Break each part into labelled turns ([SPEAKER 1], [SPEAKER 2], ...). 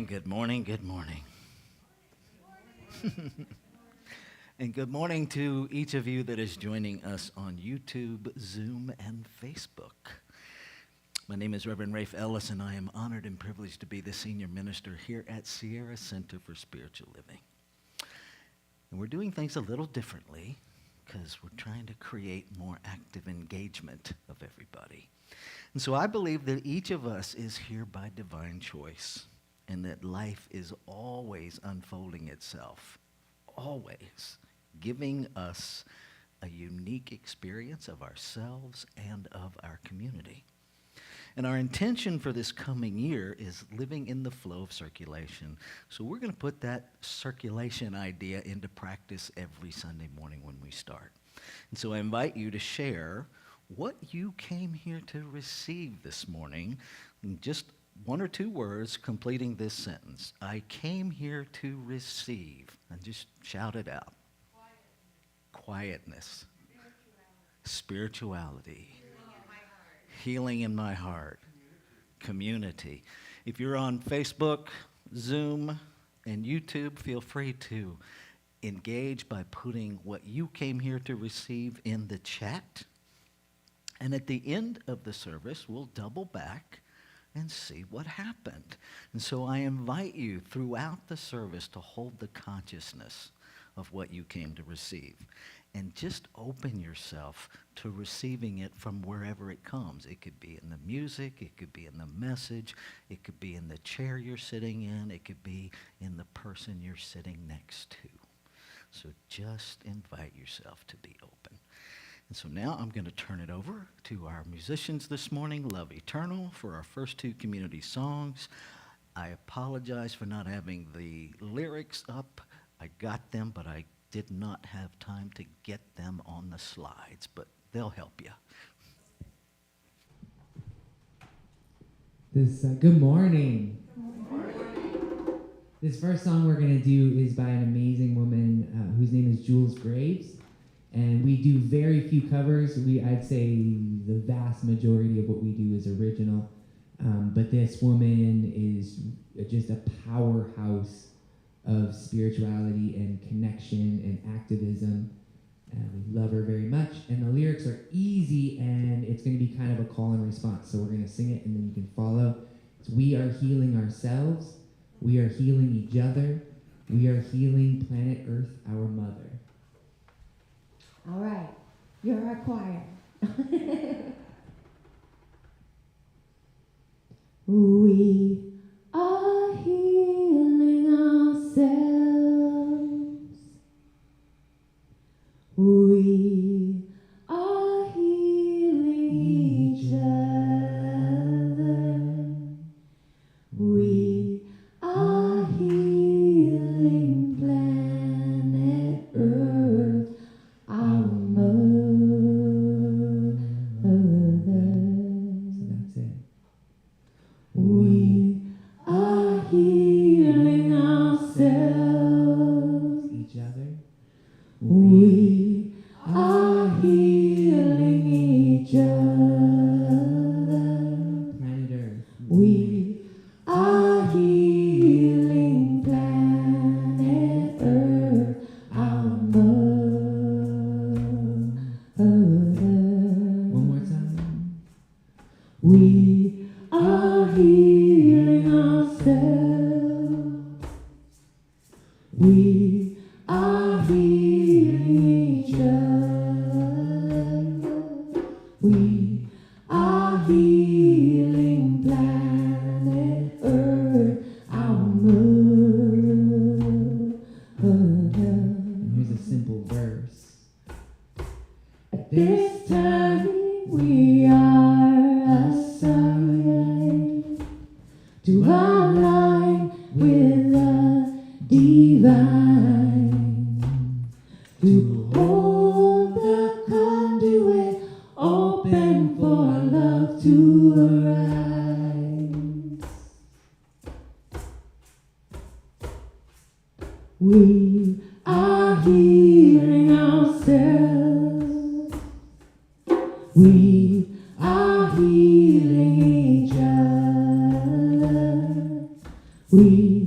[SPEAKER 1] morning, good morning, good morning. And good morning to each of you that is joining us on YouTube, Zoom, and Facebook. My name is Reverend Rafe Ellis, and I am honored and privileged to be the senior minister here at Sierra Center for Spiritual Living. And we're doing things a little differently because we're trying to create more active engagement of everybody. And so I believe that each of us is here by divine choice, and that life is always unfolding itself, always giving us a unique experience of ourselves and of our community. And our intention for this coming year is living in the flow of circulation. So we're going to put that circulation idea into practice every Sunday morning when we start. And so I invite you to share what you came here to receive this morning. Just one or two words completing this sentence. I came here to receive. And just shout it out. Quietness. Spirituality. Healing in my heart. Community. If you're on Facebook, Zoom, and YouTube, feel free to engage by putting what you came here to receive in the chat. And at the end of the service, we'll double back and see what happened. And so I invite you throughout the service to hold the consciousness of what you came to receive. And just open yourself to receiving it from wherever it comes. It could be in the music, it could be in the message, it could be in the chair you're sitting in, it could be in the person you're sitting next to. So just invite yourself to be open. And so now I'm going to turn it over to our musicians this morning, Love Eternal, for our first two community songs. I apologize for not having the lyrics up. I got them, but I did not have time to get them on the slides, but they'll help you.
[SPEAKER 2] Good morning. This first song we're going to do is by an amazing woman whose name is Jules Graves. And we do very few covers. I'd say the vast majority of what we do is original. But this woman is just a powerhouse of spirituality and connection and activism. We love her very much. And the lyrics are easy, and it's going to be kind of a call and response. So we're going to sing it, and then you can follow. It's, we are healing ourselves. We are healing each other. We are healing planet Earth, our mother.
[SPEAKER 3] All right, you're our choir. We are healing ourselves. We are healing each other. We are healing planet Earth, our mother.
[SPEAKER 2] So that's it.
[SPEAKER 3] We are healing ourselves.
[SPEAKER 2] Each other.
[SPEAKER 3] We are healing each other.
[SPEAKER 2] Planet Earth.
[SPEAKER 3] We are healing planet Earth, our mother.
[SPEAKER 2] One more time.
[SPEAKER 3] We are healing ourselves. We are healing each other. We are healing planet Earth, our mother.
[SPEAKER 2] And here's a simple verse.
[SPEAKER 3] At this time we are assigned to align with the divine, to hold the conduit open for love to arise. We are healing ourselves. We are healing each other. We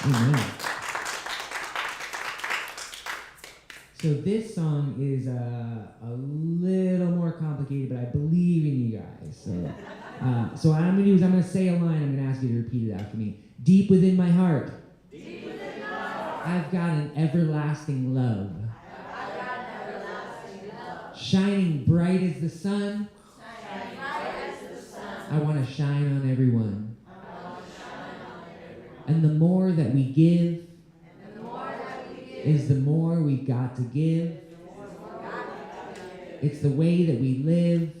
[SPEAKER 2] Amen. So this song is a little more complicated, but I believe in you guys. So what I'm going to do is I'm going to say a line. I'm going to ask you to repeat it after me. Deep within my heart, I've got an everlasting love. Shining bright as the sun. I want to shine on everyone. And the more that we give is the more we've got to give. It's the way that we live.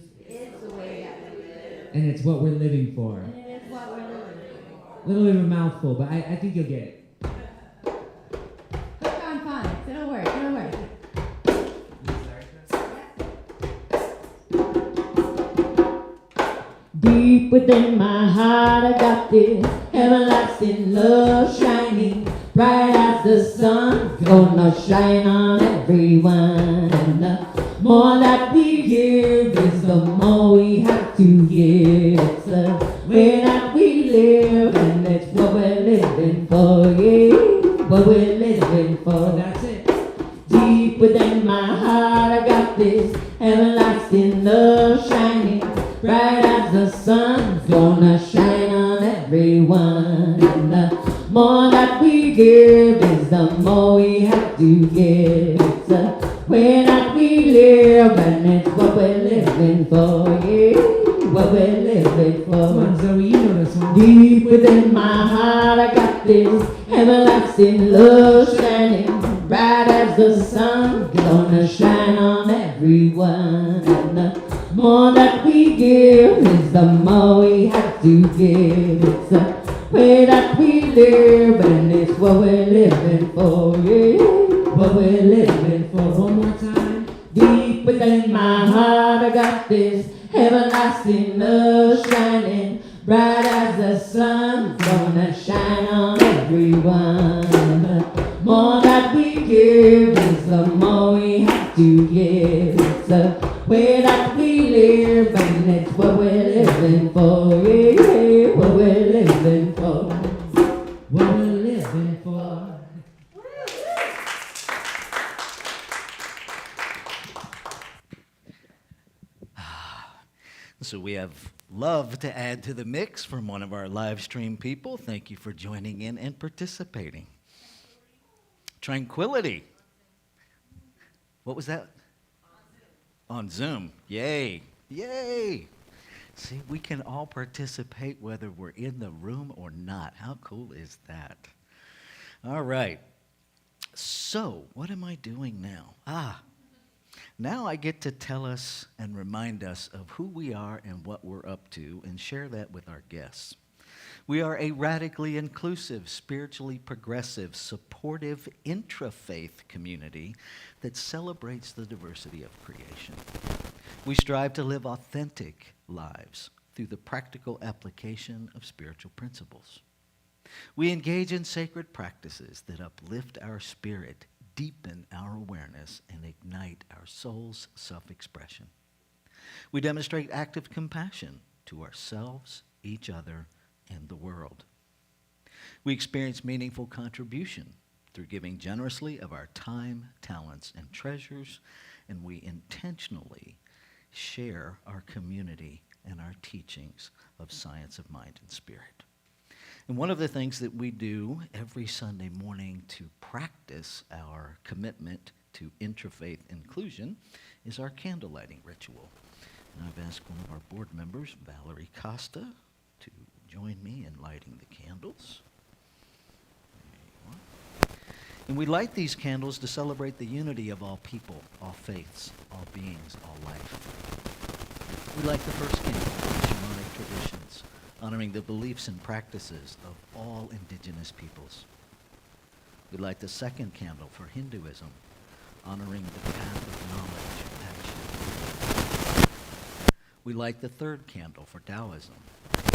[SPEAKER 2] And it's what we're living for. A little bit of a mouthful, but I think you'll get it.
[SPEAKER 3] Hook on phonics. It'll work. It'll work. Deep within my heart, I got this everlasting love shining bright as the sun. Gonna shine on everyone. And the more that we give is the more we have to give. It's the way that we live, and it's what we're living for. Yeah, what we're living for.
[SPEAKER 2] That's it.
[SPEAKER 3] Deep within my heart, I got this everlasting love shining bright as the sun. Gonna shine on everyone. And the more that we give is the more we have to give. It's the way that we live, and it's what we're living for. Yeah, what we're living
[SPEAKER 2] Come on,
[SPEAKER 3] for.
[SPEAKER 2] Zoe, you know this one.
[SPEAKER 3] Deep within my heart, I got this everlasting love shining bright as the sun. Gonna shine on everyone. And the more that we give is the more we have to give. It's the way that we live, and it's what we're living for. Yeah, what we're living for.
[SPEAKER 2] One more time.
[SPEAKER 3] Deep within my heart, I got this everlasting love shining bright as the sun. Gonna shine on everyone. The more that we give is the more we have to give. It's the way that we live, and it's what we're living for. Yeah, what we're living for.
[SPEAKER 2] What we're living for.
[SPEAKER 1] So we have love to add to the mix from one of our live stream people. Thank you for joining in and participating. Tranquility. What was that? On Zoom. Yay. Yay. See, we can all participate whether we're in the room or not. How cool is that? All right. So, what am I doing now? Now I get to tell us and remind us of who we are and what we're up to and share that with our guests. We are a radically inclusive, spiritually progressive, supportive, intra-faith community that celebrates the diversity of creation. We strive to live authentic lives through the practical application of spiritual principles. We engage in sacred practices that uplift our spirit, deepen our awareness, and ignite our soul's self-expression. We demonstrate active compassion to ourselves, each other, and the world. We experience meaningful contribution through giving generously of our time, talents, and treasures, and we intentionally share our community and our teachings of science of mind and spirit. And one of the things that we do every Sunday morning to practice our commitment to interfaith inclusion is our candle lighting ritual. And I've asked one of our board members, Valerie Costa, to join me in lighting the candles. There you are. And we light these candles to celebrate the unity of all people, all faiths, all beings, all life. We light the first candle for shamanic traditions, honoring the beliefs and practices of all indigenous peoples. We light the second candle for Hinduism, honoring the path of knowledge, action. We light the third candle for Taoism,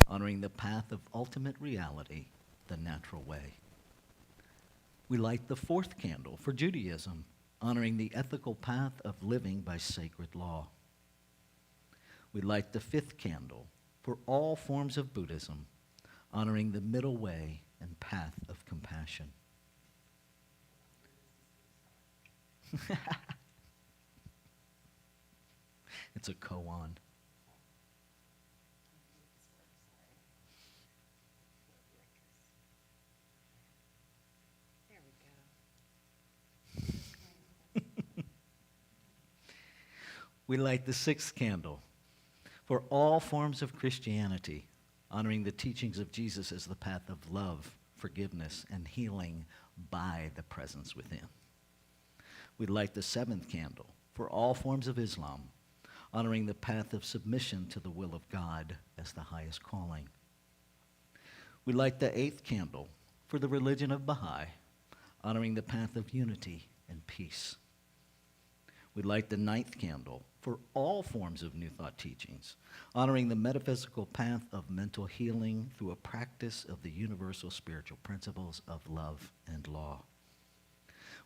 [SPEAKER 1] honoring the path of ultimate reality, the natural way. We light the fourth candle for Judaism, honoring the ethical path of living by sacred law. We light the fifth candle for all forms of Buddhism, honoring the middle way and path of compassion. It's a koan. We light the sixth candle for all forms of Christianity, honoring the teachings of Jesus as the path of love, forgiveness, and healing by the presence within. We light the seventh candle for all forms of Islam, honoring the path of submission to the will of God as the highest calling. We light the eighth candle for the religion of Baha'i, honoring the path of unity and peace. We light the ninth candle for all forms of New Thought teachings, honoring the metaphysical path of mental healing through a practice of the universal spiritual principles of love and law.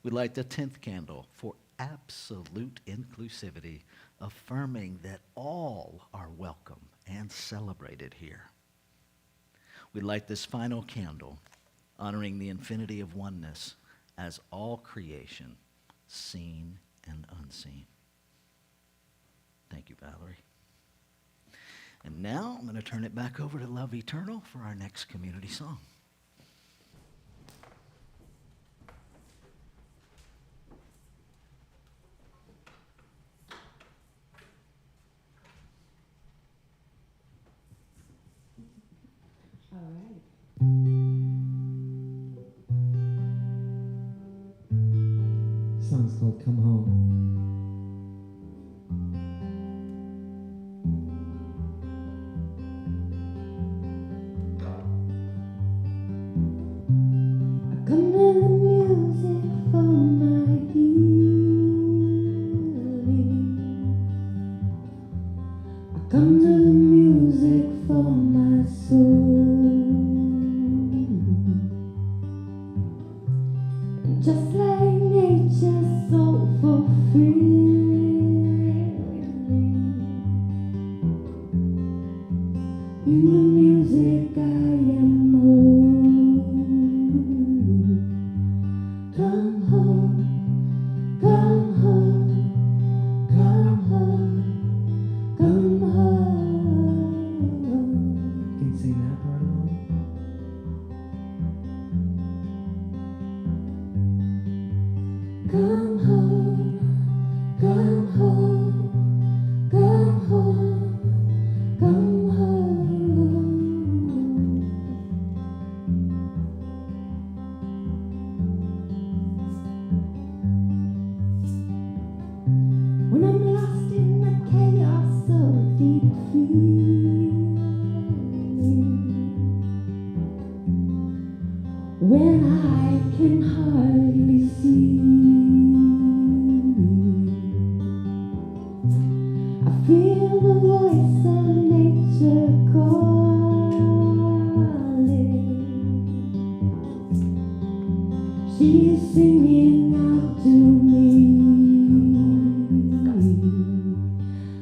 [SPEAKER 1] We light the 10th candle for absolute inclusivity, affirming that all are welcome and celebrated here. We light this final candle, honoring the infinity of oneness as all creation, seen and unseen. Thank you, Valerie. And now I'm going to turn it back over to Love Eternal for our next community song.
[SPEAKER 3] All right.
[SPEAKER 2] The song's called Come Home.
[SPEAKER 3] Come to the music for my healing. I come to the music for my soul. And just like nature's so fulfilling, in the music I am whole. Come home, come home, come home, come home.
[SPEAKER 2] You can sing that part along.
[SPEAKER 3] Come home, come home, come home, come home. When I'm lost in the chaos of deep feeling, when I can hardly see, I feel the voice of nature calling. She's singing out to me.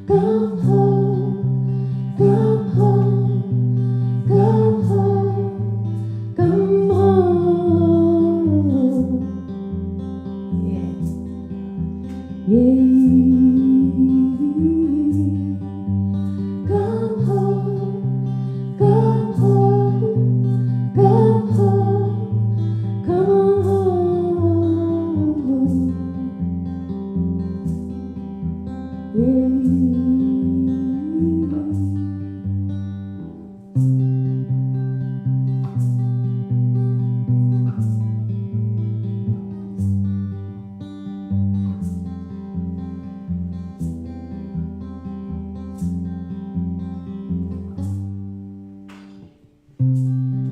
[SPEAKER 3] Come home, come home, come home, come home. Yeah. Yeah. Come home, come home, come home, come home. Yeah.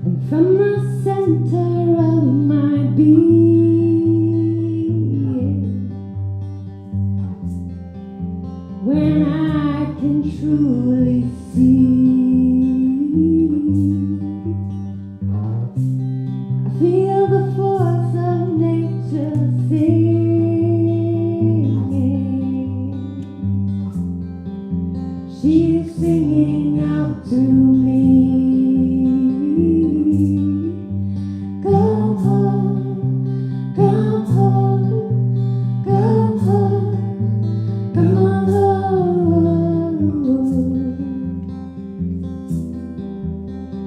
[SPEAKER 3] And from the center of my being, when I can truly see, I feel the force of nature singing. She's singing out to me.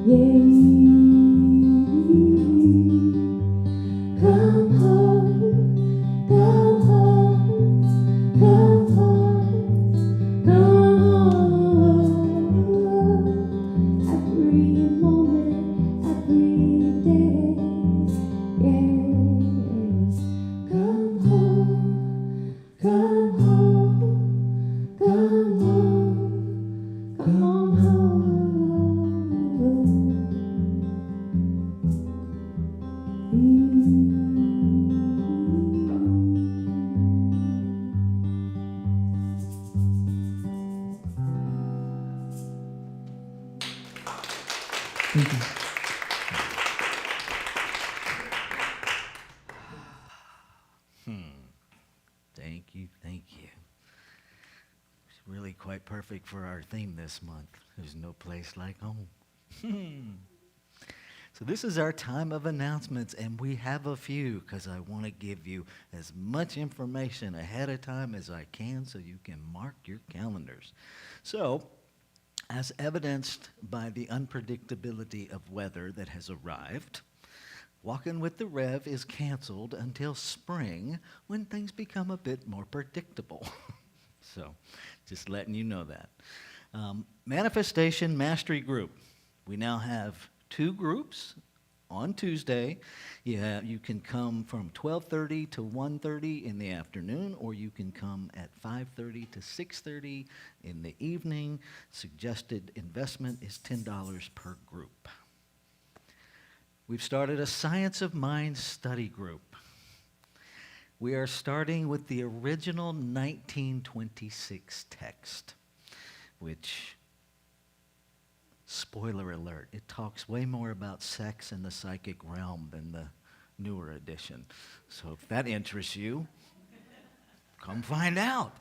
[SPEAKER 3] Come home, come home, come home, come home. Every moment, every day, yes. Come home, come home, come home, come on home.
[SPEAKER 2] Thank you.
[SPEAKER 1] Thank you, thank you. It's really quite perfect for our theme this month. There's no place like home. So this is our time of announcements, and we have a few because I want to give you as much information ahead of time as I can so you can mark your calendars. So, as evidenced by the unpredictability of weather that has arrived, Walking with the Rev is canceled until spring when things become a bit more predictable. So, just letting you know that. Manifestation Mastery Group. We now have 2 groups on Tuesday. You can come from 12:30 to 1:30 in the afternoon, or you can come at 5:30 to 6:30 in the evening. Suggested investment is $10 per group. We've started a Science of Mind study group. We are starting with the original 1926 text, which, spoiler alert, it talks way more about sex in the psychic realm than the newer edition. So if that interests you, come find out.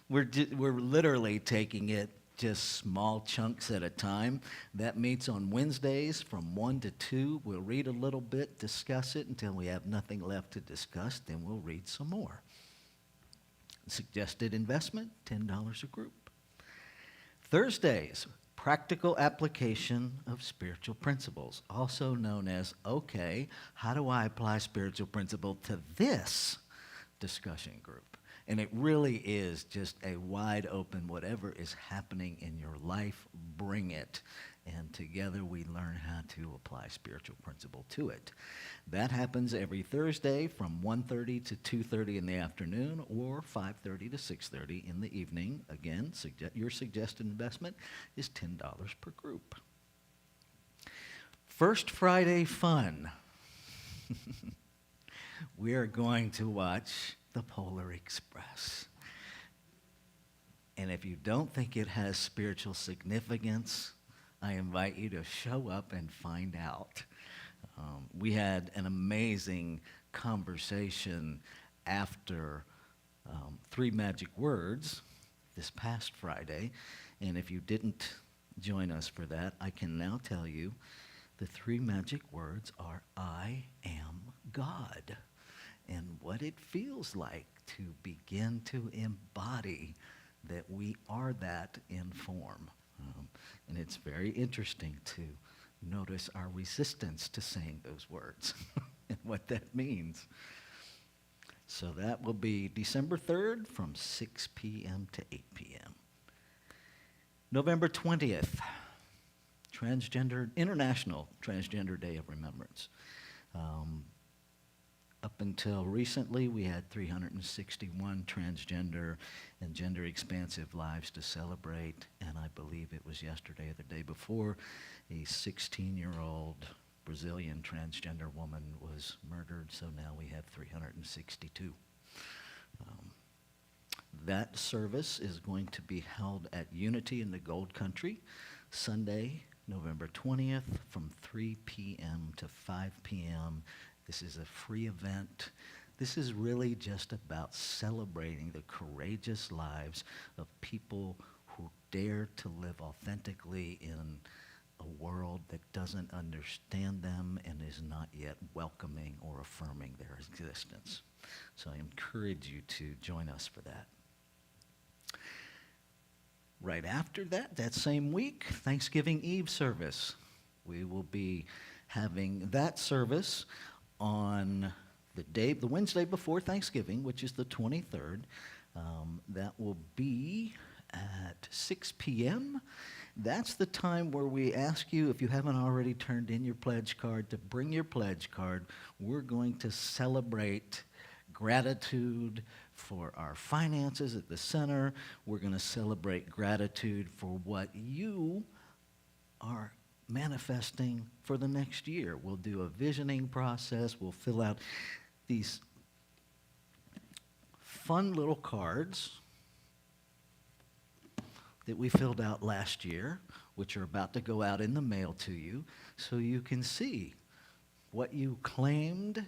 [SPEAKER 1] We're literally taking it just small chunks at a time. That meets on Wednesdays from 1 to 2. We'll read a little bit, discuss it until we have nothing left to discuss, then we'll read some more. Suggested investment, $10 a group. Thursdays, practical application of spiritual principles, also known as, okay, how do I apply spiritual principle to this discussion group? And it really is just a wide open, whatever is happening in your life, bring it. And together we learn how to apply spiritual principle to it. That happens every Thursday from 1:30 to 2:30 in the afternoon, or 5:30 to 6:30 in the evening. Again, your suggested investment is $10 per group. First Friday fun. We are going to watch The Polar Express. And if you don't think it has spiritual significance, I invite you to show up and find out. We had an amazing conversation after 3 Magic Words this past Friday. And if you didn't join us for that, I can now tell you the 3 magic words are I am God. And what it feels like to begin to embody that we are that in form. And it's very interesting to notice our resistance to saying those words and what that means. So that will be December 3rd from 6 p.m. to 8 p.m. November 20th, International Transgender Day of Remembrance. Up until recently, we had 361 transgender and gender-expansive lives to celebrate, and I believe it was yesterday or the day before, a 16-year-old Brazilian transgender woman was murdered, so now we have 362. That service is going to be held at Unity in the Gold Country, Sunday, November 20th, from 3 p.m. to 5 p.m., This is a free event. This is really just about celebrating the courageous lives of people who dare to live authentically in a world that doesn't understand them and is not yet welcoming or affirming their existence. So I encourage you to join us for that. Right after that, that same week, Thanksgiving Eve service. We will be having that service on the Wednesday before Thanksgiving, which is the 23rd. That will be at 6 p.m. That's the time where we ask you, if you haven't already turned in your pledge card, to bring your pledge card. We're going to celebrate gratitude for our finances at the center. We're going to celebrate gratitude for what you are manifesting for the next year. We'll do a visioning process. We'll fill out these fun little cards that we filled out last year, which are about to go out in the mail to you, so you can see what you claimed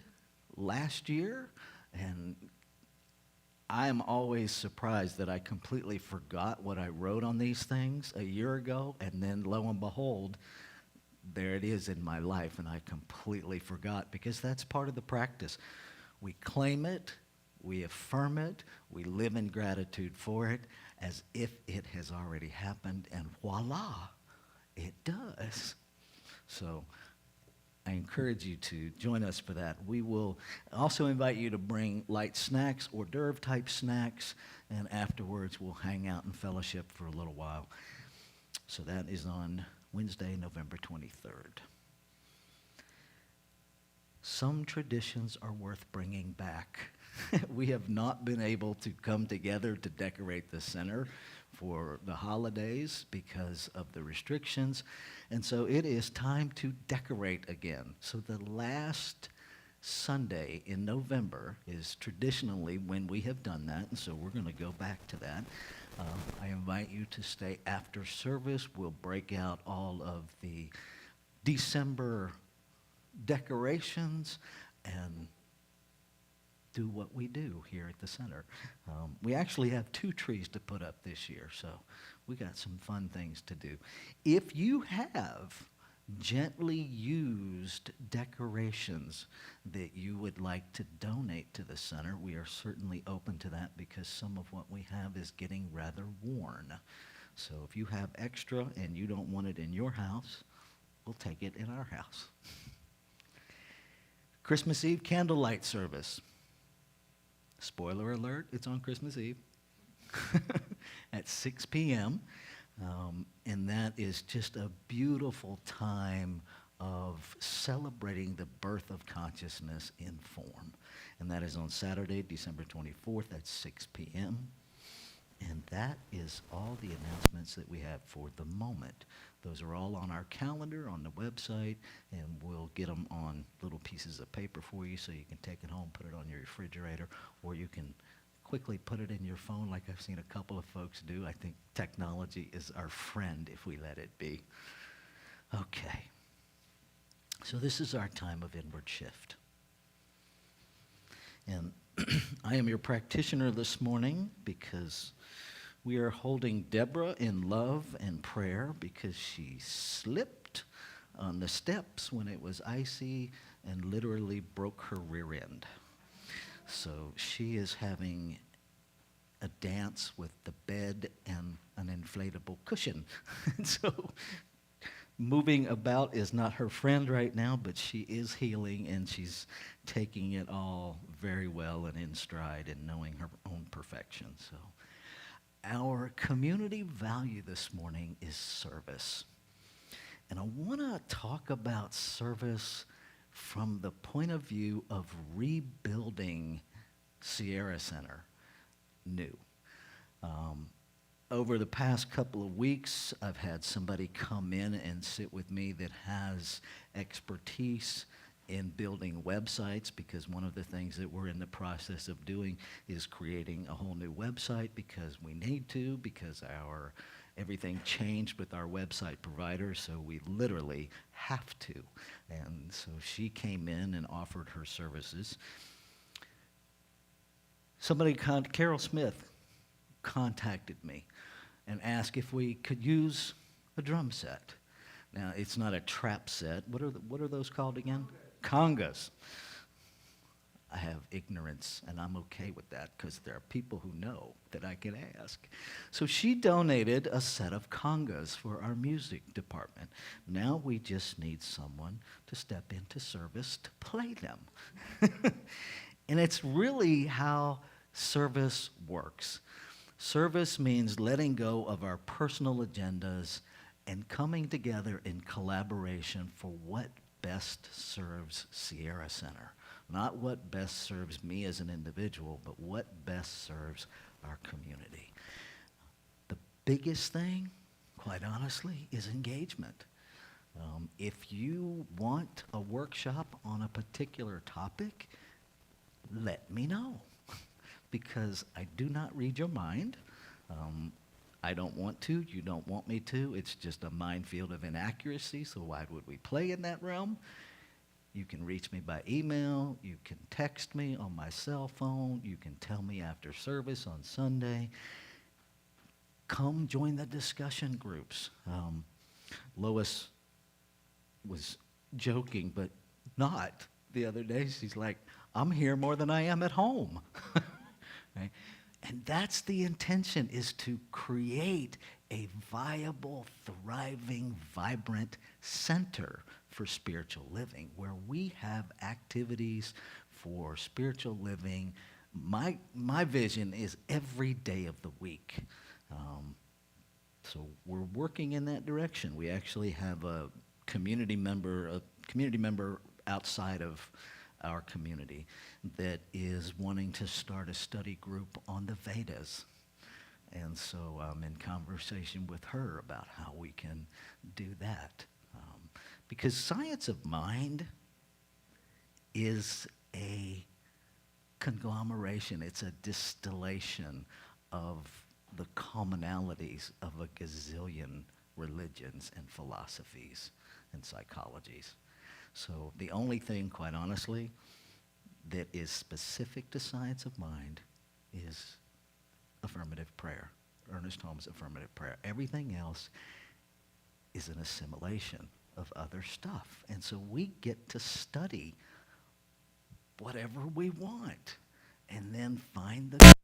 [SPEAKER 1] last year. And I am always surprised that I completely forgot what I wrote on these things a year ago, and then lo and behold, there it is in my life, and I completely forgot, because that's part of the practice. We claim it, we affirm it, we live in gratitude for it as if it has already happened, and voila, it does. So I encourage you to join us for that. We will also invite you to bring light snacks, hors d'oeuvre type snacks, and afterwards we'll hang out and fellowship for a little while. So that is on Wednesday, November 23rd. Some traditions are worth bringing back. We have not been able to come together to decorate the center for the holidays because of the restrictions, and so it is time to decorate again. So the last Sunday in November is traditionally when we have done that, and so we're going to go back to that. I invite you to stay after service. We'll break out all of the December decorations and do what we do here at the center. We actually have 2 trees to put up this year, so we got some fun things to do. If you have gently used decorations that you would like to donate to the center, we are certainly open to that, because some of what we have is getting rather worn. So if you have extra and you don't want it in your house, we'll take it in our house. Christmas Eve candlelight service. Spoiler alert, it's on Christmas Eve at 6 p.m. And that is just a beautiful time of celebrating the birth of consciousness in form. And that is on Saturday, December 24th at 6 p.m. And that is all the announcements that we have for the moment. Those are all on our calendar, on the website, and we'll get them on little pieces of paper for you so you can take it home, put it on your refrigerator, or you can quickly put it in your phone like I've seen a couple of folks do. I think technology is our friend if we let it be. Okay. So this is our time of inward shift. And I am your practitioner this morning because we are holding Deborah in love and prayer because she slipped on the steps when it was icy and literally broke her rear end. So she is having a dance with the bed and an inflatable cushion. So moving about is not her friend right now, but she is healing, and she's taking it all very well and in stride and knowing her own perfection. So our community value this morning is service. And I want to talk about service from the point of view of rebuilding Sierra Center new. Over the past couple of weeks, I've had somebody come in and sit with me that has expertise in building websites, because one of the things that we're in the process of doing is creating a whole new website because we need to, because everything changed with our website provider, so we literally have to. And so she came in and offered her services. Carol Smith contacted me and asked if we could use a drum set. Now, it's not a trap set. What are those called again? Congas. I have ignorance, and I'm okay with that because there are people who know that I can ask. So she donated a set of congas for our music department. Now we just need someone to step into service to play them. And it's really how service works. Service means letting go of our personal agendas and coming together in collaboration for what best serves Sierra Center. Not what best serves me as an individual, but what best serves our community. The biggest thing, quite honestly, is engagement. If you want a workshop on a particular topic, let me know. Because I do not read your mind. I don't want to. You don't want me to. It's just a minefield of inaccuracy, so why would we play in that realm? You can reach me by email. You can text me on my cell phone. You can tell me after service on Sunday. Come join the discussion groups. Lois was joking, but not the other day. She's like, I'm here more than I am at home. Right? And that's the intention, is to create a viable, thriving, vibrant center for spiritual living, where we have activities for spiritual living. My vision is every day of the week. So we're working in that direction. We actually have a community member outside of our community that is wanting to start a study group on the Vedas. And so I'm in conversation with her about how we can do that. Because science of mind is a conglomeration, it's a distillation of the commonalities of a gazillion religions and philosophies and psychologies. So the only thing, quite honestly, that is specific to science of mind is affirmative prayer, Ernest Holmes' affirmative prayer. Everything else is an assimilation of other stuff. And so we get to study whatever we want and then find the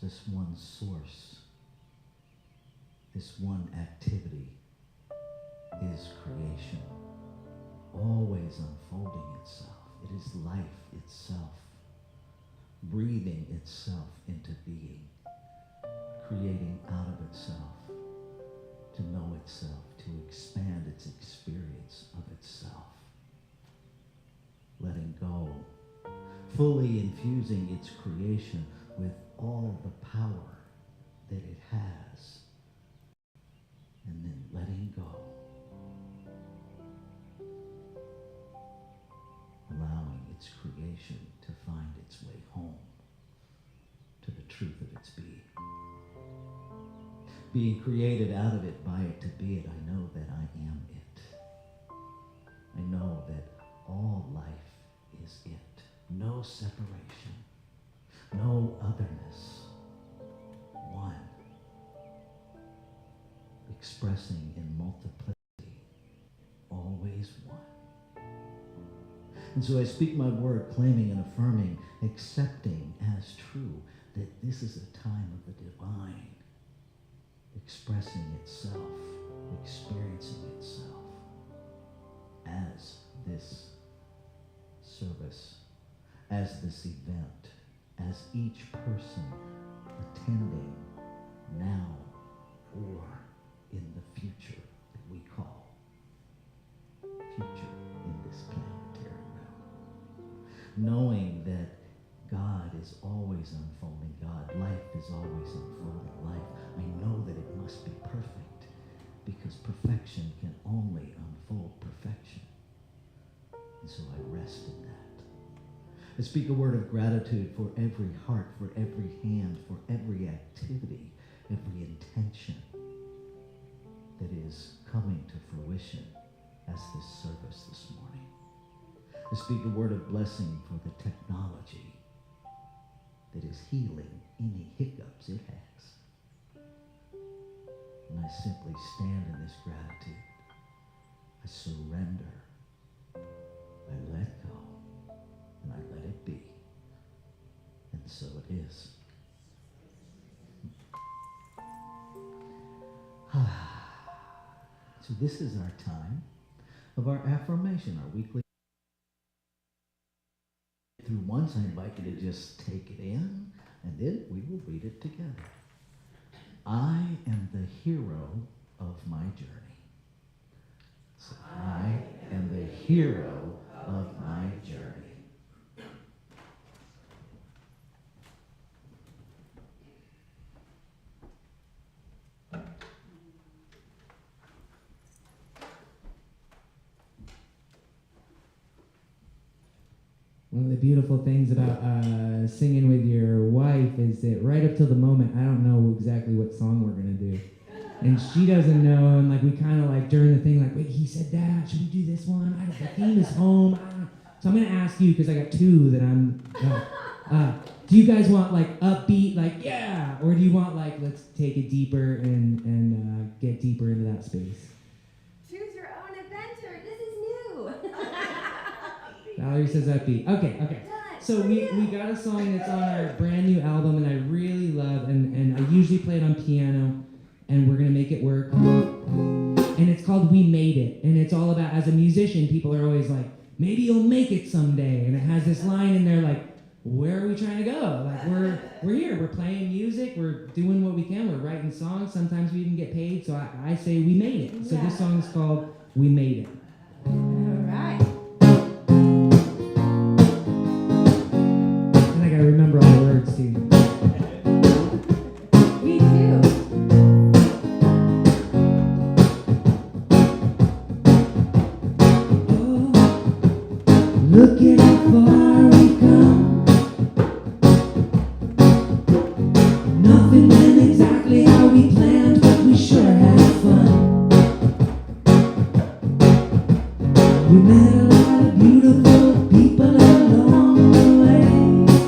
[SPEAKER 1] this one source, this one activity is creation, always unfolding itself. It is life itself, breathing itself into being, creating out of itself, to know itself, to expand its experience of itself, letting go, fully infusing its creation with all the power that it has, and then letting go, allowing its creation to find its way home to the truth of its being. Being created out of it, by it, to be it, I know that I am it. I know that all life is it. No separation, no otherness. One, expressing in multiplicity, always one. And so I speak my word, claiming and affirming, accepting as true that this is a time of the divine, expressing itself, experiencing itself as this service, as this event, as each person attending now or in the future that we call future in this planetary realm. Knowing that God is always unfolding God, life is always unfolding life. I know that it must be perfect, because perfection can only unfold perfection. And so I rest in that. I speak a word of gratitude for every heart, for every hand, for every activity, every intention that is coming to fruition as this service this morning. I speak a word of blessing for the technology that is healing any hiccups it has. And I simply stand in this gratitude. I surrender. I let go. And I let it be. And so it is. So this is our time of our affirmation, our weekly. Through once, I invite you to just take it in, and then we will read it together. I am the hero of my journey. So I am the hero of my journey.
[SPEAKER 2] One of the beautiful things about singing with your wife is that right up till the moment, I don't know exactly what song we're going to do. And she doesn't know, and like we kind of like during the thing, like, wait, he said that, should we do this one? I don't, the theme is home. I don't know. So I'm going to ask you, because I got two that I'm, do you guys want like upbeat, like, yeah, or do you want like, let's take it deeper and get deeper into that space?
[SPEAKER 3] Choose your own adventure. This is new.
[SPEAKER 2] Valerie says upbeat. Okay. So we got a song that's on our brand new album, and I really love, and I usually play it on piano, and we're going to make it work. And it's called We Made It, and it's all about, as a musician, people are always like, maybe you'll make it someday, and it has this line in there like, where are we trying to go? Like, we're here, we're playing music, we're doing what we can, we're writing songs, sometimes we even get paid, so I say we made it. So this song is called We Made It.
[SPEAKER 3] All right.
[SPEAKER 2] And I gotta remember all the words too.
[SPEAKER 3] Me too.
[SPEAKER 2] Look at how far we come. Nothing went exactly how we planned, but we sure had fun. We met a lot of beautiful people along the way,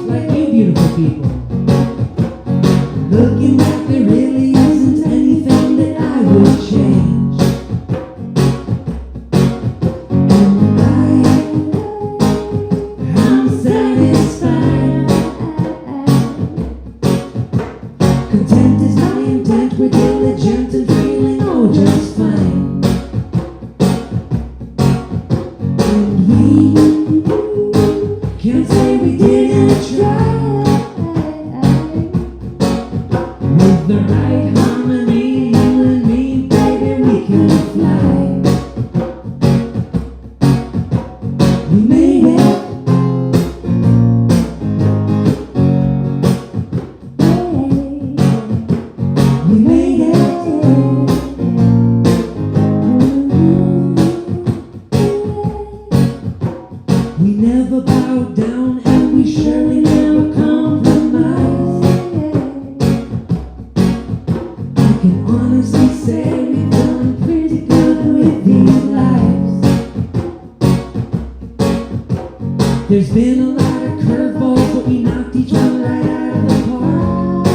[SPEAKER 2] like you beautiful people. Looking back, there really isn't anything that I would change. And I'm satisfied. There's been a lot of curveballs, but we knocked each one right out of the park.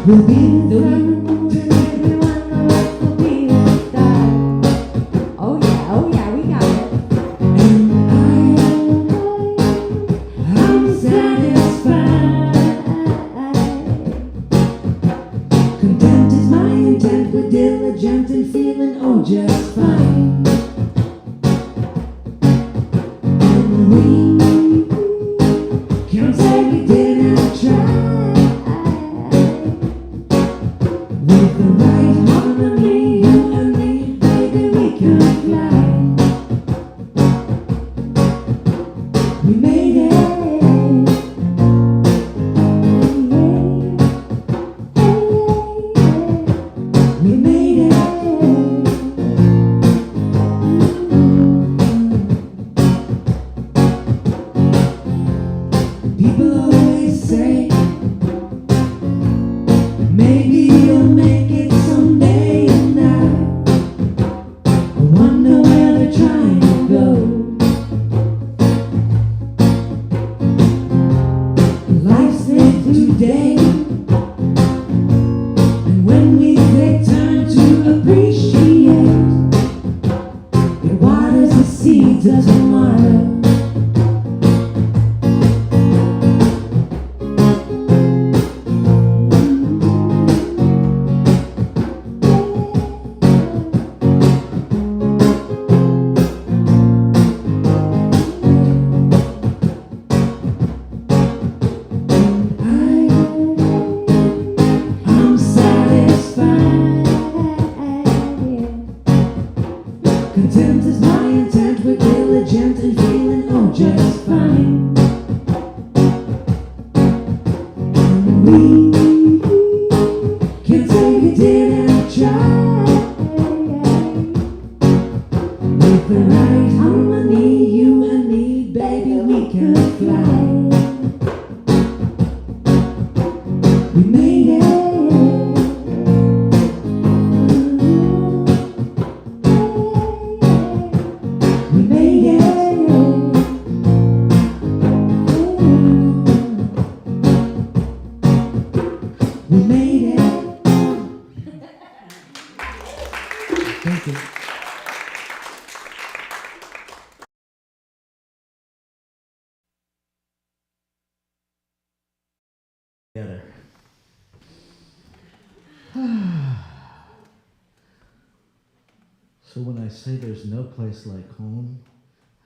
[SPEAKER 2] We'll be the
[SPEAKER 3] Everyone knows we'll be the star. Oh yeah, we got it.
[SPEAKER 2] and I'm satisfied. Content is my intent, with diligent and feeling just fine. And we can't say we didn't try. With the right harmony, you and me, baby, we can fly. We made it. We made it. People always say, maybe you'll make it someday, and I wonder where they're trying to go. Life's lived today, and when we take time to appreciate, it waters the seeds of tomorrow. I'm satisfied. Content is my intent, we're diligent and feeling just fine. And we can't say we didn't try. With the right harmony, you and me, baby, we can fly. We made it. We made it. We made it. Thank you. Together. So when I say there's no place like home,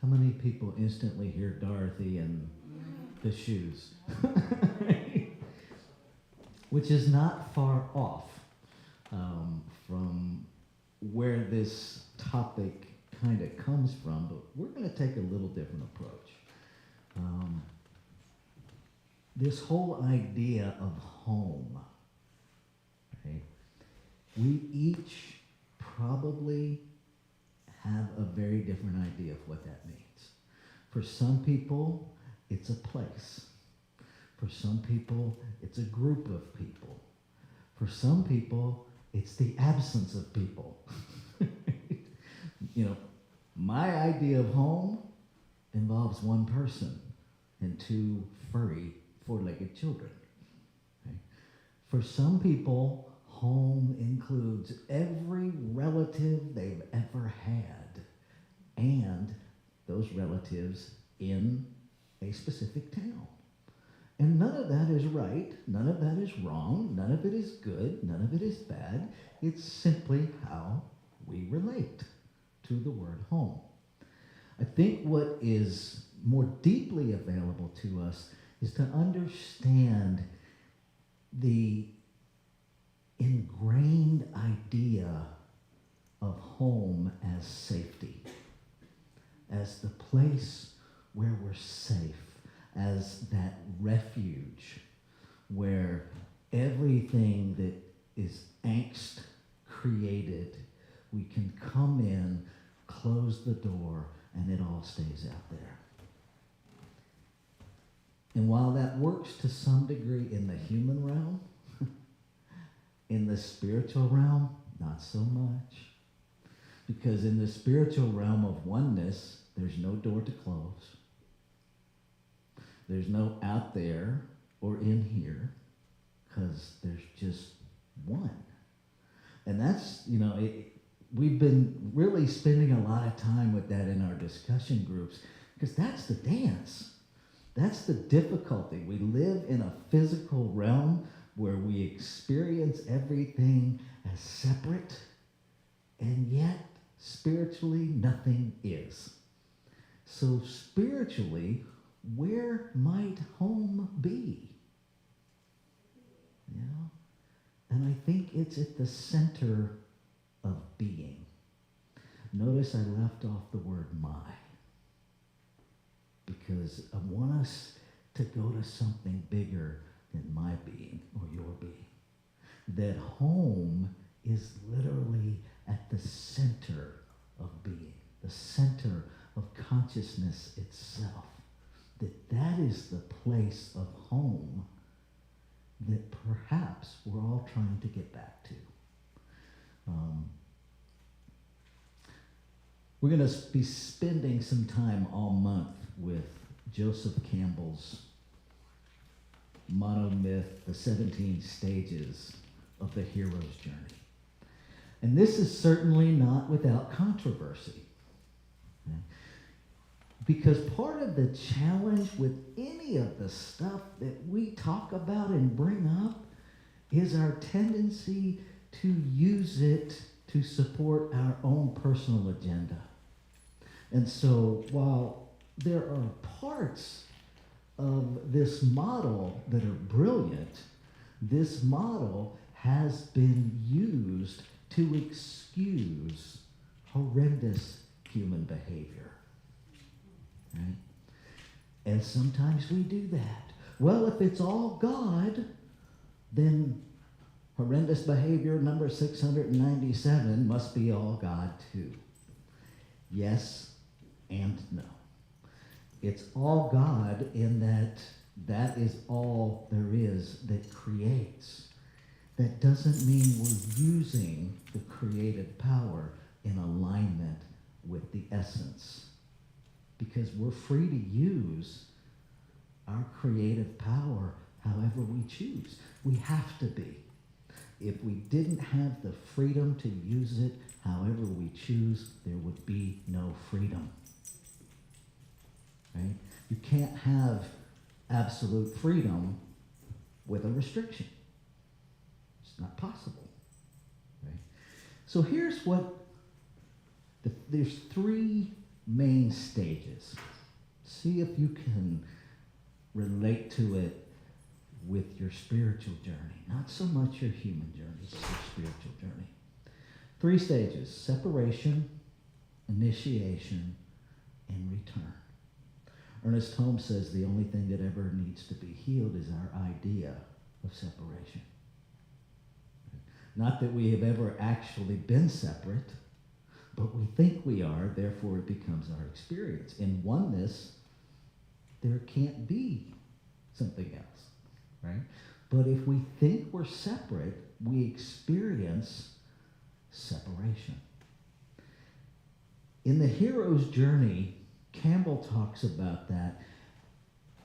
[SPEAKER 2] how many people instantly hear Dorothy and the shoes? Which is not far off from where this topic kind of comes from, but we're going to take a little different approach. This whole idea of home, right? We each probably have a very different idea of what that means. For some people, it's a place. For some people, it's a group of people. For some people, it's the absence of people. You know, my idea of home involves one person and two furry, four-legged children. Okay? For some people, home includes every relative they've ever had, and those relatives in a specific town. And none of that is right, none of that is wrong, none of it is good, none of it is bad. It's simply how we relate to the word home. I think what is more deeply available to us is to understand the ingrained idea of home as safety, as the place where we're safe, as that refuge where everything that is angst created, we can come in, close the door, and it all stays out there. And while that works to some degree in the human realm, in the spiritual realm, not so much. Because in the spiritual realm of oneness,
[SPEAKER 1] There's no door to close. There's no out there or in here, because there's just one. And that's, we've been really spending a lot of time with that in our discussion groups, because that's the dance. That's the difficulty. We live in a physical realm where we experience everything as separate, and yet spiritually nothing is. So spiritually, where might home be? And I think it's at the center of being. Notice I left off the word my, because I want us to go to something bigger than my being or your being. That home is literally at the center of being, the center of consciousness itself. That is the place of home that perhaps we're all trying to get back to. We're going to be spending some time all month with Joseph Campbell's monomyth, The 17 Stages of the Hero's Journey. And this is certainly not without controversy. Okay? Because part of the challenge with any of the stuff that we talk about and bring up is our tendency to use it to support our own personal agenda. And so while there are parts of this model that are brilliant, this model has been used to excuse horrendous human behavior. Right? And sometimes we do that. Well, if it's all God, then horrendous behavior number 697 must be all God too. Yes and no. It's all God in that is all there is that creates. That doesn't mean we're using the creative power in alignment with the essence. Because we're free to use our creative power however we choose. We have to be. If we didn't have the freedom to use it however we choose, there would be no freedom. Right? You can't have absolute freedom with a restriction. It's not possible. Right? So here's there's three main stages. See if you can relate to it with your spiritual journey. Not so much your human journey, it's your spiritual journey. 3 stages: separation, initiation, and return. Ernest Holmes says the only thing that ever needs to be healed is our idea of separation. Not that we have ever actually been separate, but we think we are, therefore it becomes our experience. In oneness, there can't be something else, right? But if we think we're separate, we experience separation. In the hero's journey, Campbell talks about that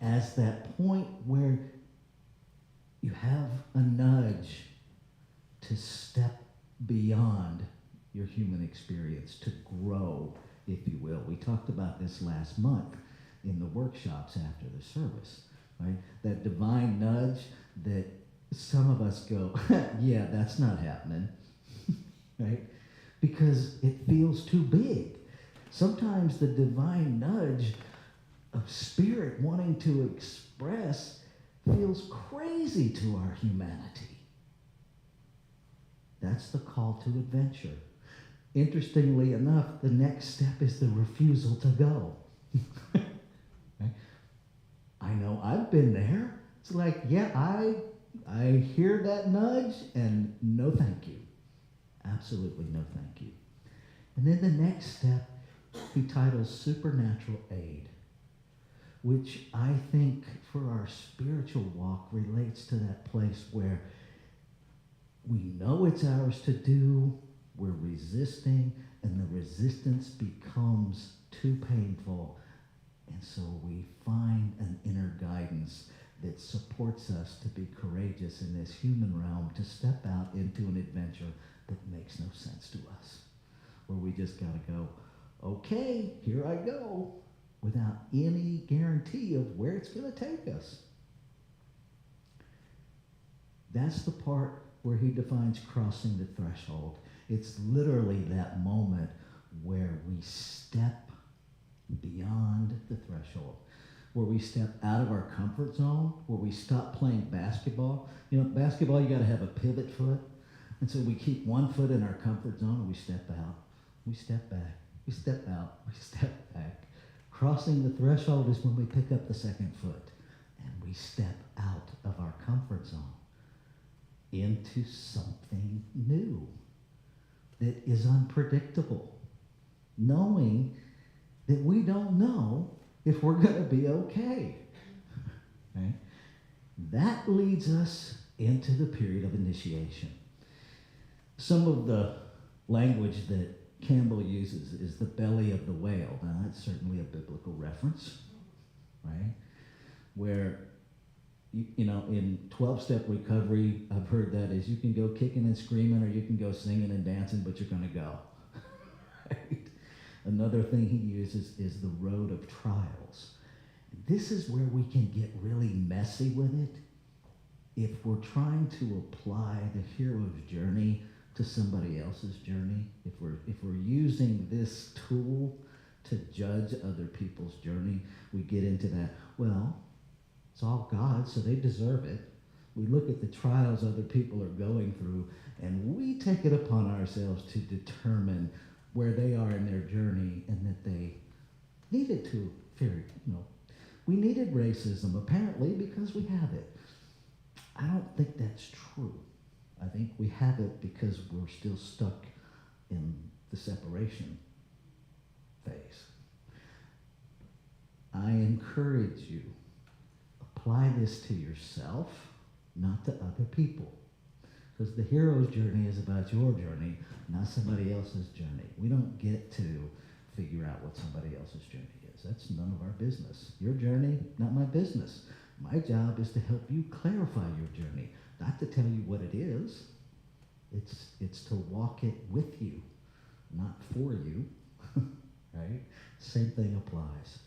[SPEAKER 1] as that point where you have a nudge to step beyond your human experience, to grow, if you will. We talked about this last month in the workshops after the service, right? That divine nudge that some of us go, yeah, that's not happening, right? Because it feels too big. Sometimes the divine nudge of spirit wanting to express feels crazy to our humanity. That's the call to adventure. Interestingly enough, the next step is the refusal to go. Right? I know I've been there. It's like, yeah, I hear that nudge and no thank you. Absolutely no thank you. And then the next step he titles Supernatural Aid, which I think for our spiritual walk relates to that place where we know it's ours to do, we're resisting, and the resistance becomes too painful. And so we find an inner guidance that supports us to be courageous in this human realm, to step out into an adventure that makes no sense to us, where we just got to go, okay, here I go, without any guarantee of where it's going to take us. That's the part where he defines crossing the threshold. It's literally that moment where we step beyond the threshold, where we step out of our comfort zone, where we stop playing basketball. You know, basketball, you got to have a pivot foot. And so we keep one foot in our comfort zone and we step out, we step back, we step out, we step back. Crossing the threshold is when we pick up the second foot and we step out of our comfort zone into something new that is unpredictable, knowing that we don't know if we're going to be okay. Right? That leads us into the period of initiation. Some of the language that Campbell uses is the belly of the whale. Now, that's certainly a biblical reference, right? Where, you know, in 12-step recovery, I've heard that is you can go kicking and screaming or you can go singing and dancing, but you're going to go. Right? Another thing he uses is the road of trials. This is where we can get really messy with it. If we're trying to apply the hero's journey to somebody else's journey, if we're using this tool to judge other people's journey, we get into that, well, it's all God, so they deserve it. We look at the trials other people are going through, and we take it upon ourselves to determine where they are in their journey and that they needed to fear, we needed racism, apparently, because we have it. I don't think that's true. I think we have it because we're still stuck in the separation phase. I encourage you, apply this to yourself, not to other people. Because the hero's journey is about your journey, not somebody else's journey. We don't get to figure out what somebody else's journey is. That's none of our business. Your journey, not my business. My job is to help you clarify your journey, not to tell you what it is. It's to walk it with you, not for you, right? Same thing applies.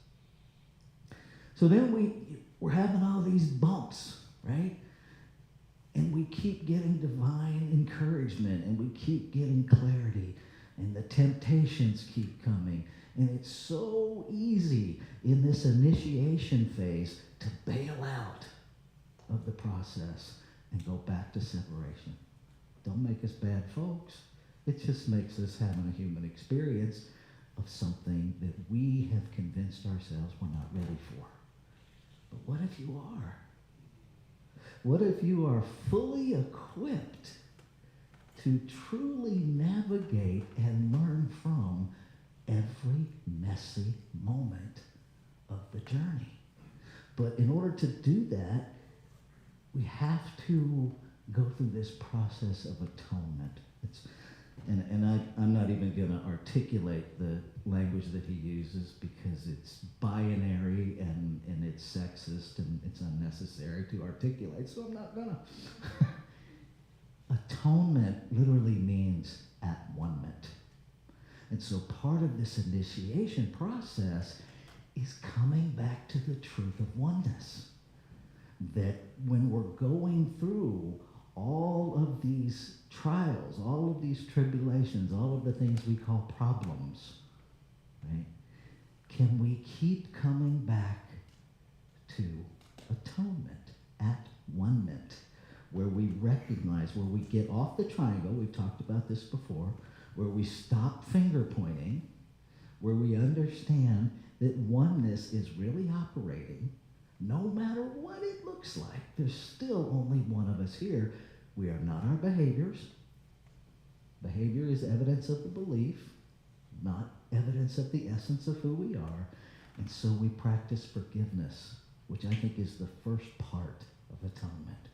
[SPEAKER 1] So then we're having all these bumps, right? And we keep getting divine encouragement, and we keep getting clarity, and the temptations keep coming. And it's so easy in this initiation phase to bail out of the process and go back to separation. Don't make us bad folks. It just makes us having a human experience of something that we have convinced ourselves we're not ready for. But what if you are? What if you are fully equipped to truly navigate and learn from every messy moment of the journey? But in order to do that, we have to go through this process of atonement. I'm not even going to articulate the language that he uses because it's binary and it's sexist and it's unnecessary to articulate, so I'm not going to. Atonement literally means at one-ment. And so part of this initiation process is coming back to the truth of oneness. That when we're going through all of these trials, all of these tribulations, all of the things we call problems, right? Can we keep coming back to atonement, at one-ment, where we recognize, where we get off the triangle, we've talked about this before, where we stop finger pointing, where we understand that oneness is really operating. No matter what it looks like, there's still only one of us here. We are not our behaviors. Behavior is evidence of the belief, not evidence of the essence of who we are. And so we practice forgiveness, which I think is the first part of atonement.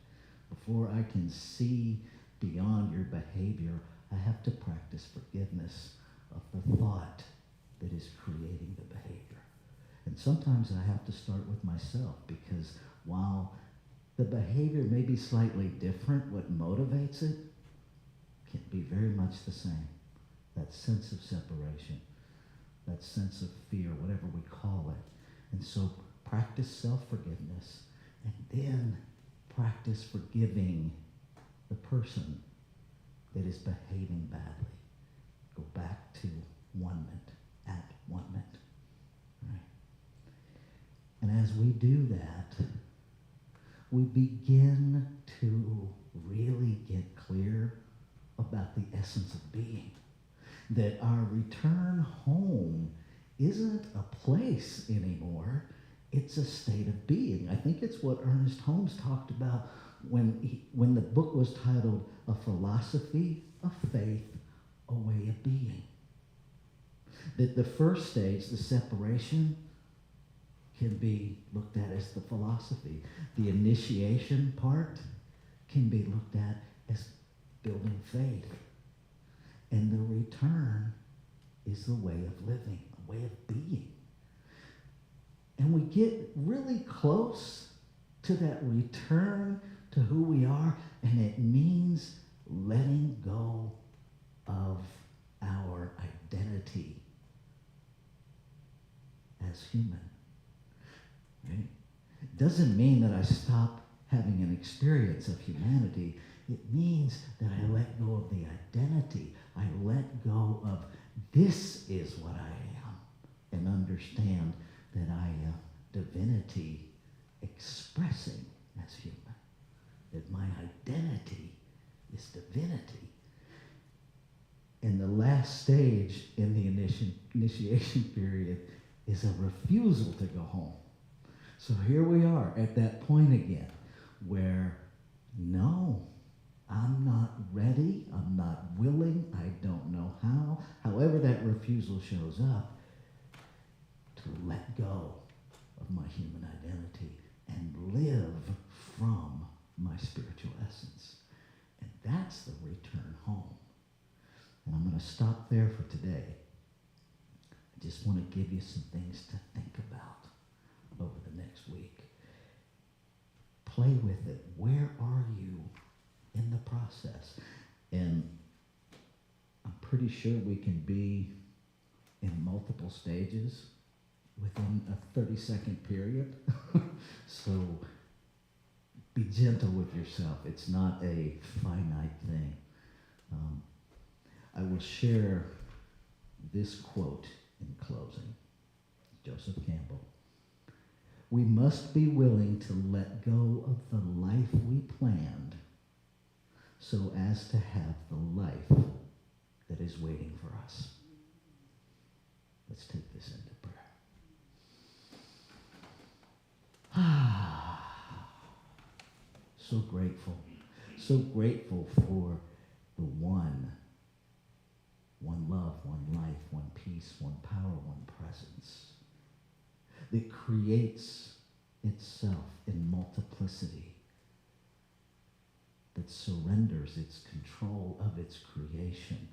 [SPEAKER 1] Before I can see beyond your behavior, I have to practice forgiveness of the thought that is creating the behavior. And sometimes I have to start with myself, because while the behavior may be slightly different, what motivates it can be very much the same. That sense of separation, that sense of fear, whatever we call it. And so practice self-forgiveness, and then practice forgiving the person that is behaving badly. Go back to one-ment, at one-ment. Right? And as we do that, we begin to really get clear about the essence of being. That our return home isn't a place anymore, it's a state of being. I think it's what Ernest Holmes talked about when the book was titled A Philosophy, a Faith, a Way of Being. That the first stage, the separation, can be looked at as the philosophy. The initiation part can be looked at as building faith. And the return is the way of living, a way of being. And we get really close to that return to who we are, and it means letting go of our identity as human. Right? It doesn't mean that I stop having an experience of humanity. It means that I let go of the identity. I let go of this is what I am, and understand that I am divinity expressing as human. That my identity is divinity. And the last stage in the initiation period is a refusal to go home. So here we are at that point again, where no, I'm not ready, I'm not willing, I don't know how. However that refusal shows up, to let go of my human identity and live from my spiritual essence. And that's the return home. And I'm going to stop there for today. I just want to give you some things to think about over the next week. Play with it. Where are you in the process? And I'm pretty sure we can be in multiple stages within a 30-second period. So be gentle with yourself. It's not a finite thing. I will share this quote in closing. Joseph Campbell. We must be willing to let go of the life we planned so as to have the life that is waiting for us. Let's take this into prayer. So grateful. So grateful for the one love, one life, one peace, one power, one presence that creates itself in multiplicity, that surrenders its control of its creation,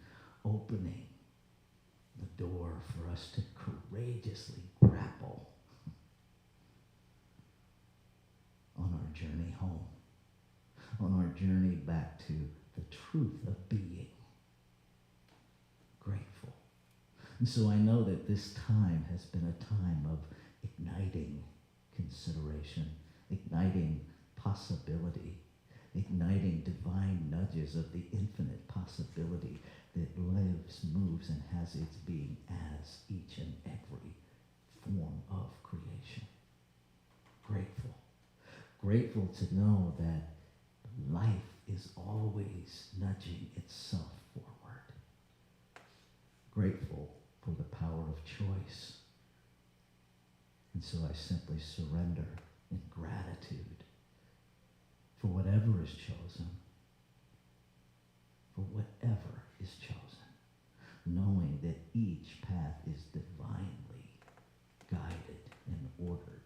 [SPEAKER 1] opening the door for us to courageously grapple on our journey home, on our journey back to the truth of being. Grateful. And so I know that this time has been a time of igniting consideration, igniting possibility, igniting divine nudges of the infinite possibility that lives, moves, and has its being as each and every form of creation. Grateful. Grateful to know that life is always nudging itself forward. Grateful for the power of choice. And so I simply surrender in gratitude for whatever is chosen, for whatever is chosen, knowing that each path is divinely guided and ordered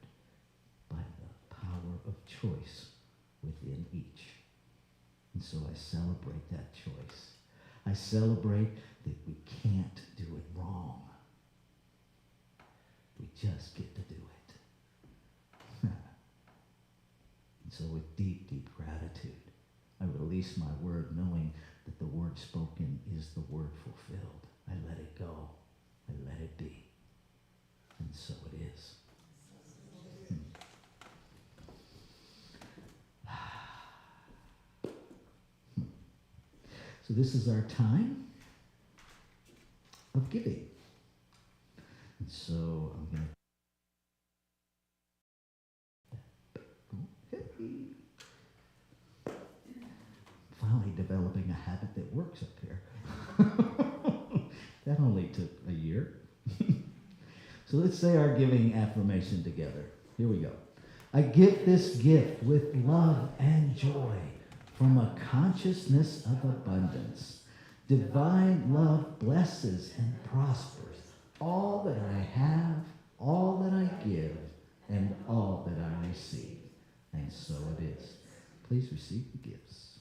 [SPEAKER 1] by the power of choice within each. And so I celebrate that choice. I celebrate that we can't do it wrong. We just get to do it. And so with deep, deep gratitude, I release my word knowing that the word spoken is the word fulfilled. I let it go. I let it be. And so it is. So this is our time of giving. And so I'm going to finally developing a habit that works up here. That only took a year. So let's say our giving affirmation together. Here we go. I give this gift with love and joy from a consciousness of abundance. Divine love blesses and prospers all that I have, all that I give, and all that I receive. And so it is. Please receive the gifts.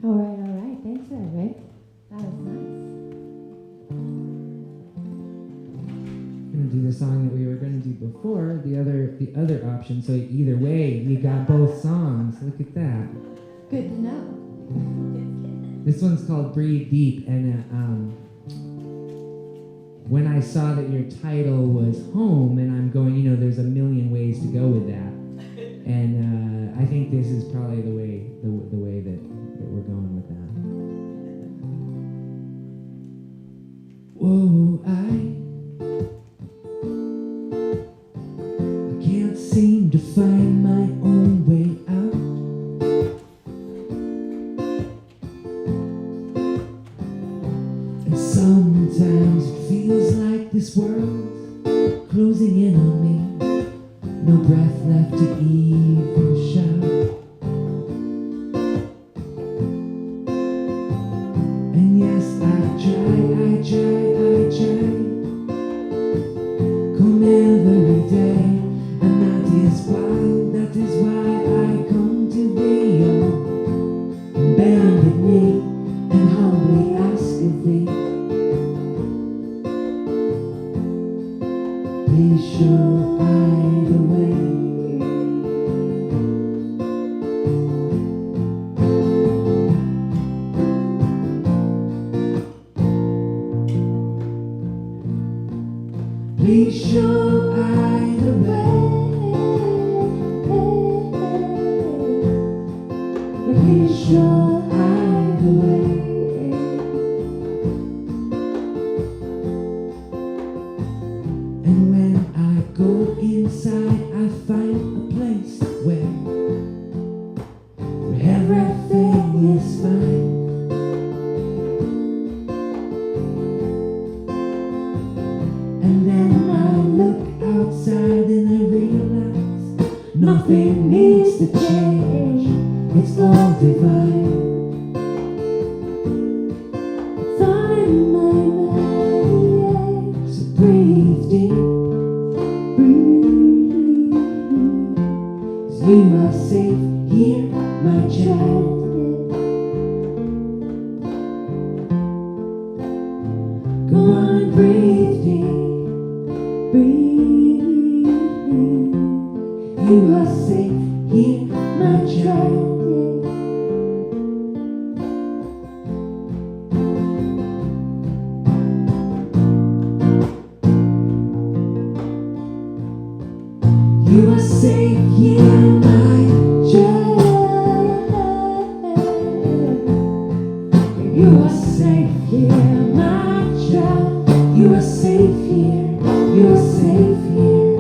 [SPEAKER 3] All right. Thanks for that, Rafe. That was nice.
[SPEAKER 2] I'm gonna do the song that we were gonna do before, the other option. So either way, you got both songs. Look at that.
[SPEAKER 3] Good to know.
[SPEAKER 2] This one's called Breathe Deep, and when I saw that your title was Home, and I'm going, there's a million ways to go with that, and I think this is probably the way that we're going with that. Whoa, I can't seem to find my own way out. And sometimes it feels like this world's closing in on me. No breath left to even shout. And yes, I try. Come every day. And that is why I come to thee, bended knee, and humbly ask of thee, please show I the way. Please show I the way. Please show I the way. And when I go inside, I find a place where everything is fine. And then I look outside and I realize nothing needs to change. It's all divine. It's all in my mind. So breathe deep, breathe. 'Cause you are safe here, my child. Go on and breathe deep, breathe. You are safe here, my child. You are safe here, my child. You are safe here, my child. You are safe here. You are safe here.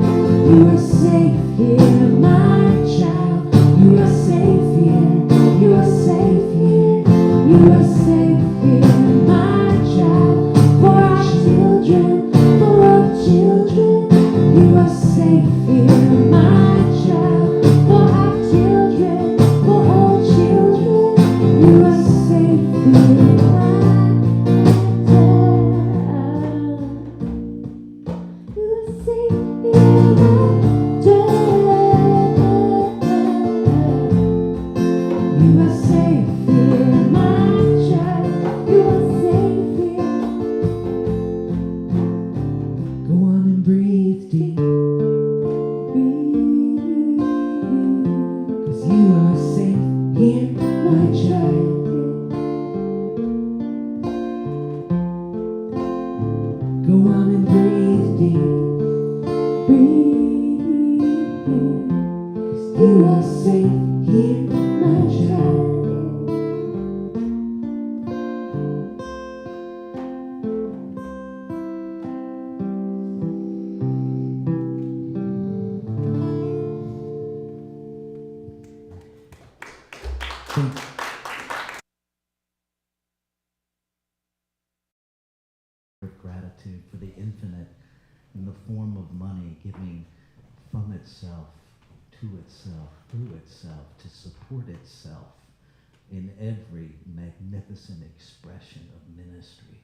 [SPEAKER 2] You are safe here, my child. You are safe here. You are safe here. You are safe here, my child. For our children, for our children. You are safe here, my child. For our children, for all children. Go on and breathe deep. Breathe. You are safe here, my child.
[SPEAKER 1] Of gratitude for the infinite in the form of money giving from itself, to itself, through itself, to support itself in every magnificent expression of ministry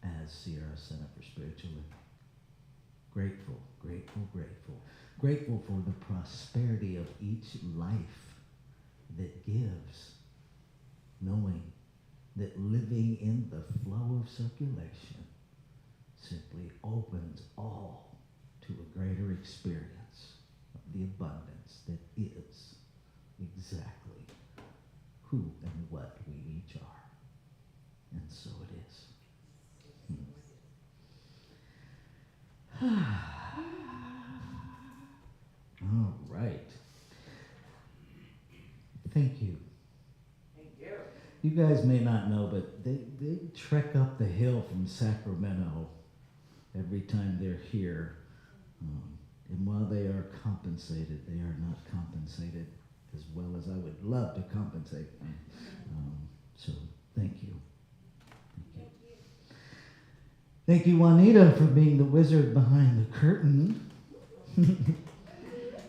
[SPEAKER 1] as Sierra Center for Spiritual Living. Grateful, grateful, grateful. Grateful for the prosperity of each life that gives, knowing that living in the flow of circulation simply opens all to a greater experience of the abundance that is exactly who and what we each are. And so it is. All right. Thank you. You guys may not know, but they trek up the hill from Sacramento every time they're here. And while they are compensated, they are not compensated as well as I would love to compensate them. So thank you. Thank you. Thank you, Juanita, for being the wizard behind the curtain.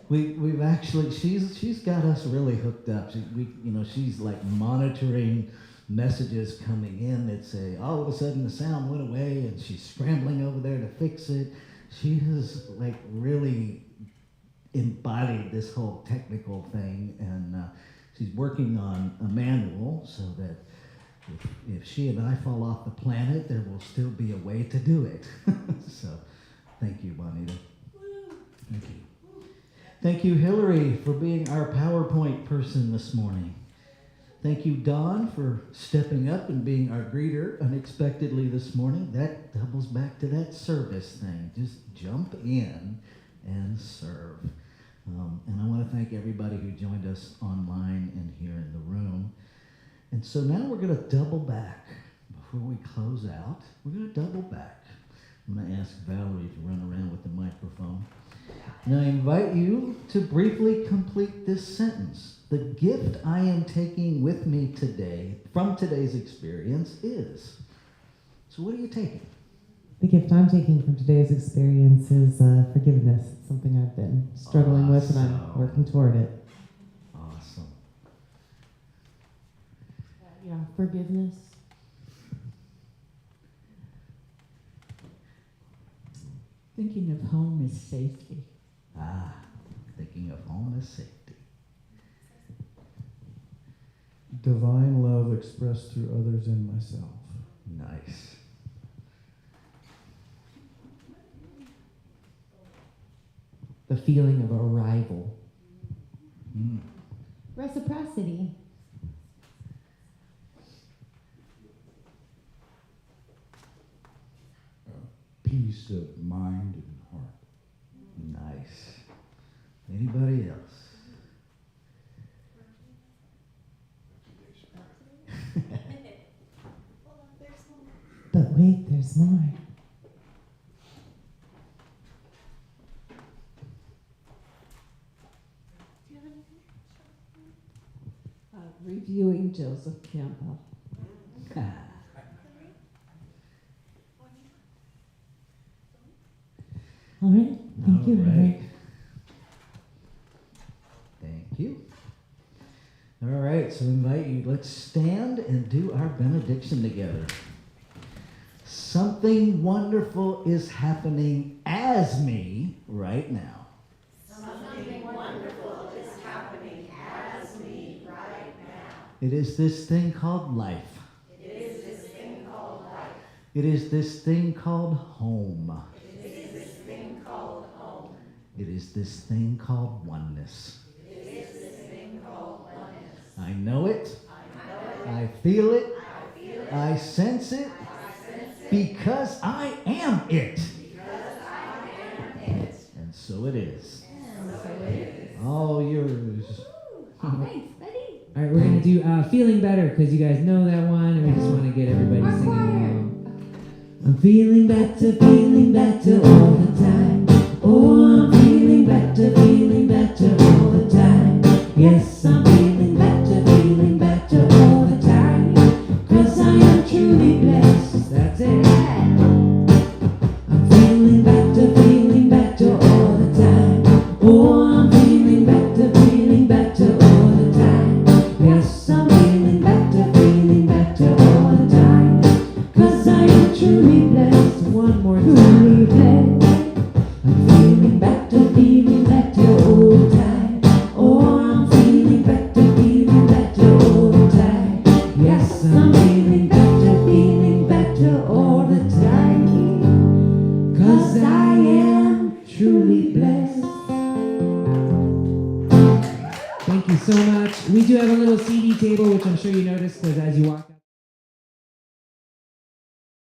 [SPEAKER 1] We've actually, she's got us really hooked up. She's like monitoring messages coming in that say, all of a sudden the sound went away, and she's scrambling over there to fix it. She has like really embodied this whole technical thing, and she's working on a manual so that if she and I fall off the planet, there will still be a way to do it. So thank you, Juanita. Thank you. Thank you, Hillary, for being our PowerPoint person this morning. Thank you, Dawn, for stepping up and being our greeter unexpectedly this morning. That doubles back to that service thing. Just jump in and serve. And I want to thank everybody who joined us online and here in the room. And so now we're going to double back. Before we close out, we're going to double back. I'm going to ask Valerie to run around with the microphone. And I invite you to briefly complete this sentence. The gift I am taking with me today from today's experience is. So what are you taking?
[SPEAKER 3] The gift I'm taking from today's experience is forgiveness. It's something I've been struggling with, and I'm working toward it.
[SPEAKER 1] Awesome.
[SPEAKER 4] Yeah, forgiveness. Thinking of home is safety.
[SPEAKER 1] Thinking of home as safety.
[SPEAKER 5] Divine love expressed through others and myself.
[SPEAKER 1] Nice.
[SPEAKER 2] The feeling of arrival.
[SPEAKER 6] Reciprocity.
[SPEAKER 5] Peace of mind and heart.
[SPEAKER 1] Nice. Anybody else?
[SPEAKER 3] But wait, there's more.
[SPEAKER 4] Reviewing Joseph Campbell.
[SPEAKER 3] All right, thank you.
[SPEAKER 1] All right. Thank you. All right, so I invite you, let's stand and do our benediction together. Something wonderful is happening as me right now.
[SPEAKER 7] Something wonderful is happening as me right now.
[SPEAKER 1] It is this thing called life.
[SPEAKER 7] It is this thing called life.
[SPEAKER 1] It is this thing called home.
[SPEAKER 7] It is this thing called home.
[SPEAKER 1] It is this thing called oneness.
[SPEAKER 7] It is this thing called oneness.
[SPEAKER 1] I know it.
[SPEAKER 7] I know it.
[SPEAKER 1] I feel it.
[SPEAKER 7] I feel it.
[SPEAKER 1] I sense it.
[SPEAKER 7] I sense it.
[SPEAKER 6] Because I am it. And so it is. All yours.
[SPEAKER 4] Thanks, buddy.
[SPEAKER 2] All right, we're going to do Feeling Better because you guys know that one and we just want to get everybody singing along. I'm feeling better all the time. Oh, I'm feeling better all the time. Yes, I'm feeling better all the time. 'Cause I am truly blessed. That's it. I'm feeling better all the time. Oh, I'm feeling better all the time. Yes, I'm feeling better all the time. 'Cause I am truly blessed. One more time. Truly blessed. I'm feeling better all the time. Oh, I'm feeling better all the time. Yes, I'm feeling better all the time. 'Cause I am truly blessed. Thank you so much. We do have a little CD table, which I'm sure you noticed because as you walk